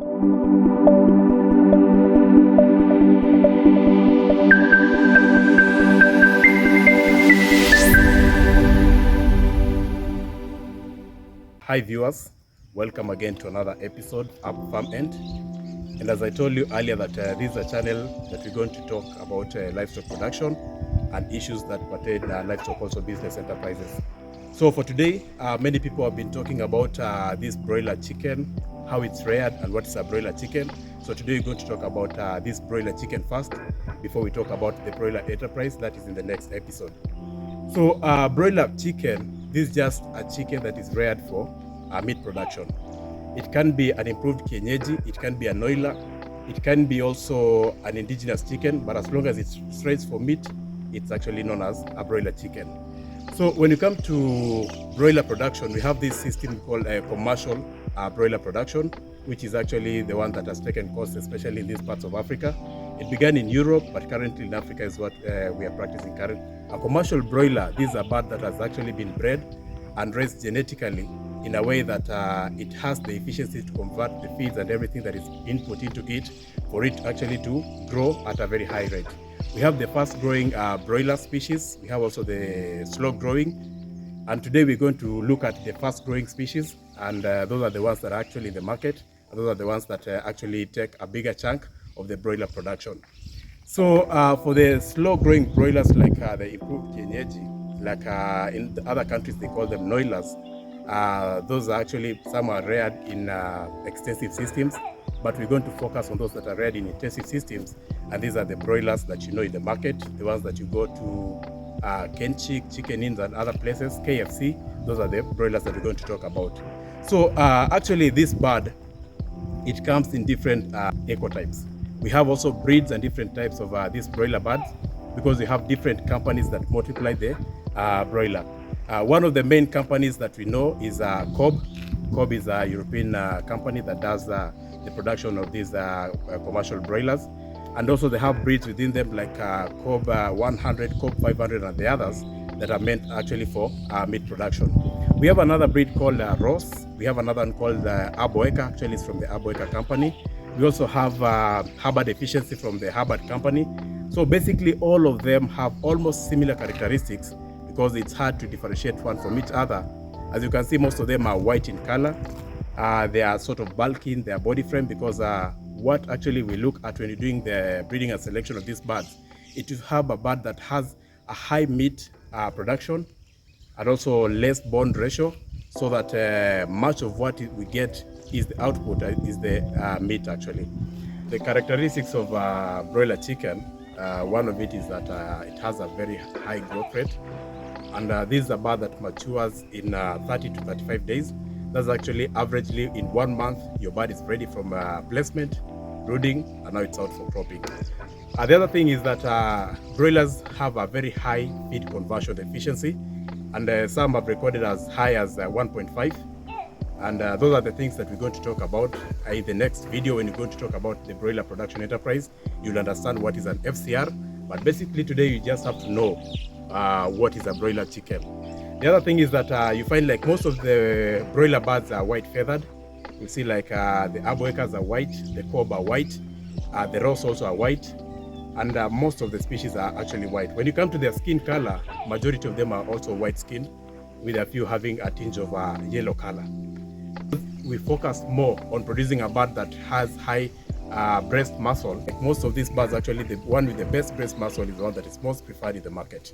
Hi viewers, welcome again to another episode of Farm End. And as I told you earlier that this is a channel that we're going to talk about livestock production and issues that pertain livestock also business enterprises. So for today, many people have been talking about this broiler chicken, how it's reared and what is a broiler chicken. So today we're going to talk about this broiler chicken first before we talk about the broiler enterprise that is in the next episode. So broiler chicken, this is just a chicken that is reared for meat production. It can be an improved kienyeji, it can be a noila, it can be also an indigenous chicken, but as long as it's raised for meat, it's actually known as a broiler chicken. So when you come to broiler production, we have this system called commercial broiler production, which is actually the one that has taken course, especially in these parts of Africa. It began in Europe, but currently in Africa is what we are practicing currently. A commercial broiler, this is a bird that has actually been bred and raised genetically in a way that it has the efficiency to convert the feeds and everything that is input into it for it actually to grow at a very high rate. We have the fast growing broiler species. We have also the slow growing. And today we're going to look at the fast growing species, and those are the ones that are actually in the market. And those are the ones that actually take a bigger chunk of the broiler production. So for the slow growing broilers like the improved kienyeji, like in the other countries they call them noilas, those are actually, some are reared in extensive systems, but we're going to focus on those that are reared in intensive systems, and these are the broilers that you know in the market, the ones that you go to Kenchik, Chicken Inns and other places, KFC, those are the broilers that we're going to talk about. So actually this bird, it comes in different ecotypes. We have also breeds and different types of these broiler birds, because we have different companies that multiply the broiler. One of the main companies that we know is Cobb. Cobb is a European company that does the production of these commercial broilers. And also they have breeds within them like Cobb 100, Cobb 500 and the others that are meant actually for meat production. We have another breed called Ross. We have another one called Aboeka, actually it's from the Aboeka company. We also have Hubbard Efficiency from the Hubbard company. So basically all of them have almost similar characteristics, because it's hard to differentiate one from each other. As you can see, most of them are white in color. They are sort of bulky in their body frame, because what actually we look at when you're doing the breeding and selection of these birds, it is have a bird that has a high meat production and also less bone ratio, so that much of what we get is the output, is the meat actually. The characteristics of broiler chicken, one of it is that it has a very high growth rate, and this is a bird that matures in 30 to 35 days. That's actually averagely in 1 month your bird is ready from placement, brooding, and now it's out for cropping. The other thing is that broilers have a very high feed conversion efficiency, and some have recorded as high as 1.5. And those are the things that we're going to talk about in the next video. When you're going to talk about the broiler production enterprise, you'll understand what is an FCR. But basically today you just have to know what is a broiler chicken. The other thing is that you find like most of the broiler birds are white feathered. You see like the Aboekas are white, the Cobb are white, the Ross also are white, and most of the species are actually white. When you come to their skin color, majority of them are also white skinned, with a few having a tinge of yellow color. We focus more on producing a bird that has high breast muscle. Like most of these birds, actually the one with the best breast muscle is the one that is most preferred in the market.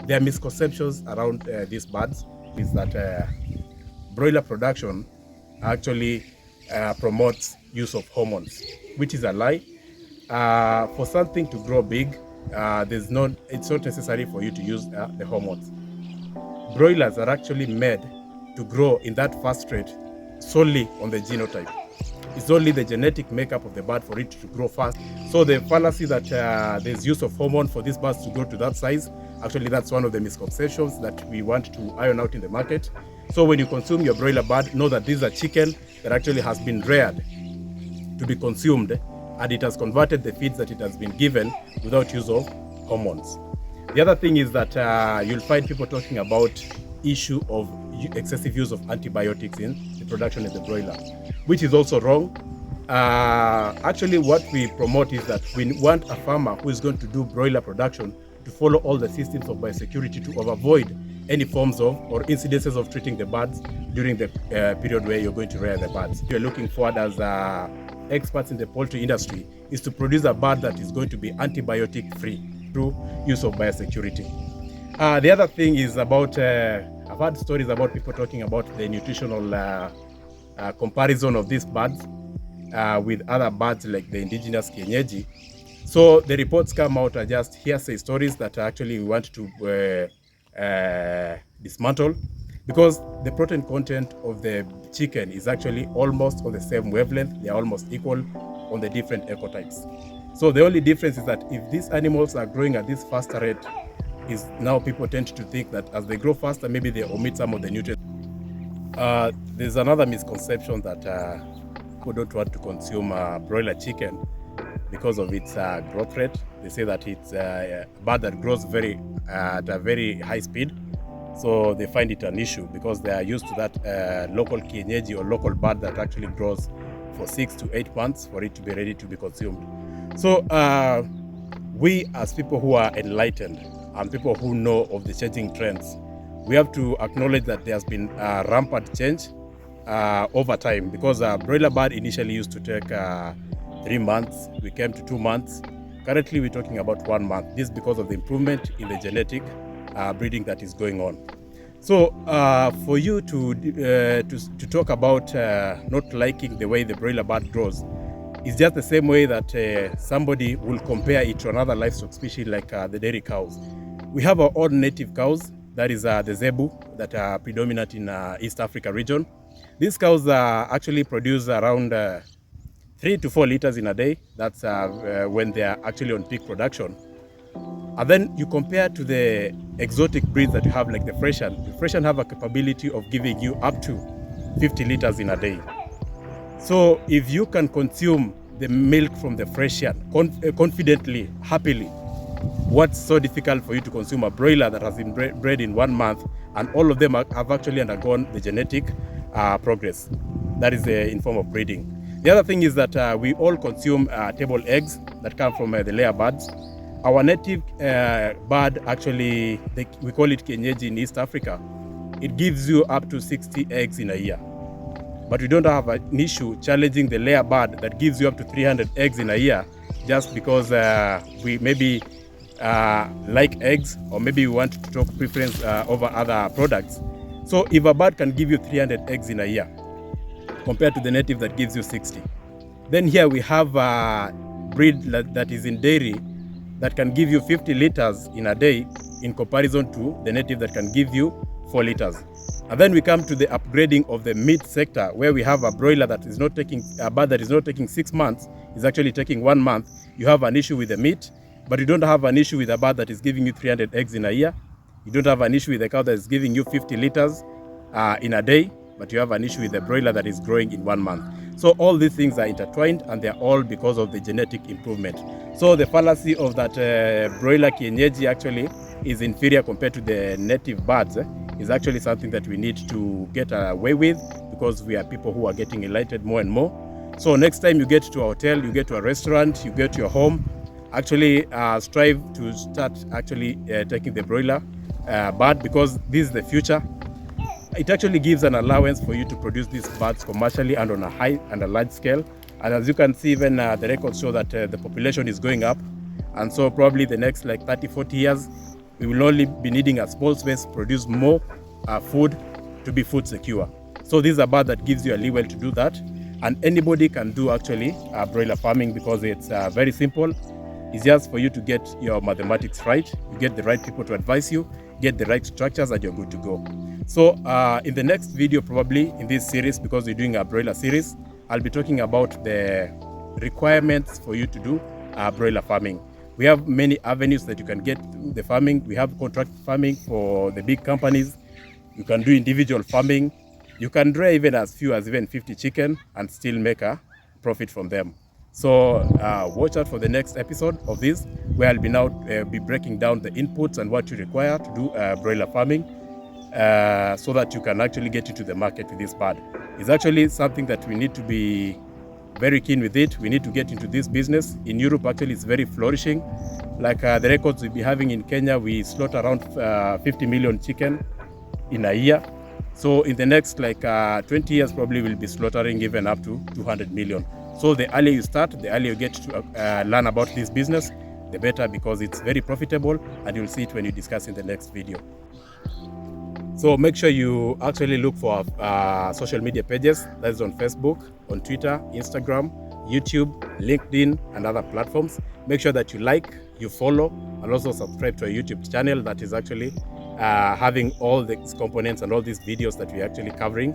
There are misconceptions around these birds, is that broiler production actually promotes use of hormones, which is a lie. For something to grow big, it's not necessary for you to use the hormones. Broilers are actually made to grow in that fast rate solely on the genotype. It's only the genetic makeup of the bird for it to grow fast. So the fallacy that there's use of hormone for these birds to grow to that size, actually that's one of the misconceptions that we want to iron out in the market. So when you consume your broiler bird, know that this is a chicken that actually has been reared to be consumed, and it has converted the feeds that it has been given without use of hormones. The other thing is that you'll find people talking about issue of excessive use of antibiotics in the production of the broiler, which is also wrong. Actually, what we promote is that we want a farmer who is going to do broiler production to follow all the systems of biosecurity to avoid any forms of or incidences of treating the birds during the period where you're going to rear the birds. You're looking forward as experts in the poultry industry is to produce a bird that is going to be antibiotic free through use of biosecurity. The other thing is about, I've heard stories about people talking about the nutritional comparison of these birds with other birds like the indigenous kienyeji. So the reports come out are just hearsay stories that actually we want to dismantle, because the protein content of the chicken is actually almost on the same wavelength. They are almost equal on the different ecotypes. So the only difference is that if these animals are growing at this faster rate, is now people tend to think that as they grow faster, maybe they omit some of the nutrients. There's another misconception that people don't want to consume broiler chicken because of its growth rate. They say that it's a bird that grows at a very high speed. So they find it an issue because they are used to that local kienyeji or local bird that actually grows for 6 to 8 months for it to be ready to be consumed. So we as people who are enlightened and people who know of the changing trends, we have to acknowledge that there has been rampant change over time, because broiler bird initially used to take 3 months, we came to 2 months. Currently we're talking about 1 month. This is because of the improvement in the genetic breeding that is going on. So for you to talk about not liking the way the broiler bird grows, it's just the same way that somebody will compare it to another livestock species like the dairy cows. We have our own native cows, that is the zebu, that are predominant in East Africa region. These cows actually produce around 3 to 4 liters in a day. That's when they are actually on peak production. And then you compare to the exotic breeds that you have like the Fresian. The Fresian have a capability of giving you up to 50 liters in a day. So if you can consume the milk from the Fresian confidently, happily, what's so difficult for you to consume a broiler that has been bred in 1 month, and all of them have actually undergone the genetic progress that is in form of breeding. The other thing is that we all consume table eggs that come from the layer birds. Our native bird, actually, we call it kienyeji in East Africa. It gives you up to 60 eggs in a year. But we don't have an issue challenging the layer bird that gives you up to 300 eggs in a year, just because we maybe like eggs, or maybe we want to talk preference over other products. So if a bird can give you 300 eggs in a year compared to the native that gives you 60, then here we have a breed that is in dairy that can give you 50 liters in a day in comparison to the native that can give you 4 liters. And then we come to the upgrading of the meat sector, where we have a broiler that is not taking, a bird that is not taking 6 months, is actually taking 1 month. You have an issue with the meat, but you don't have an issue with a bird that is giving you 300 eggs in a year. You don't have an issue with a cow that is giving you 50 liters in a day, but you have an issue with the broiler that is growing in 1 month. So all these things are intertwined, and they're all because of the genetic improvement. So the fallacy of that broiler kienyeji actually is inferior compared to the native birds is actually something that we need to get away with, because we are people who are getting enlightened more and more. So next time you get to a hotel, you get to a restaurant, you get to your home, actually strive to start actually taking the broiler bird, because this is the future. It actually gives an allowance for you to produce these birds commercially and on a high and a large scale. And as you can see, even the records show that the population is going up. And so probably the next like 30, 40 years, we will only be needing a small space to produce more food to be food secure. So this is a bird that gives you a leeway to do that. And anybody can do actually broiler farming, because it's very simple. It's just for you to get your mathematics right. You get the right people to advise you, get the right structures, and you're good to go. So in the next video, probably in this series, because we're doing a broiler series, I'll be talking about the requirements for you to do broiler farming. We have many avenues that you can get the farming. We have contract farming for the big companies. You can do individual farming. You can rear even as few as even 50 chicken and still make a profit from them. So watch out for the next episode of this, where I'll be now be breaking down the inputs and what you require to do broiler farming, so that you can actually get into the market with this bird. It's actually something that we need to be very keen with it. We need to get into this business. In Europe, actually, it's very flourishing. Like the records we'll be having in Kenya, we slaughter around 50 million chicken in a year. So in the next 20 years, probably we'll be slaughtering even up to 200 million. So the earlier you start, the earlier you get to learn about this business, the better, because it's very profitable, and you'll see it when you discuss in the next video. So make sure you actually look for social media pages. That is on Facebook, on Twitter, Instagram, YouTube, LinkedIn, and other platforms. Make sure that you like, you follow, and also subscribe to our YouTube channel that is actually having all these components and all these videos that we're actually covering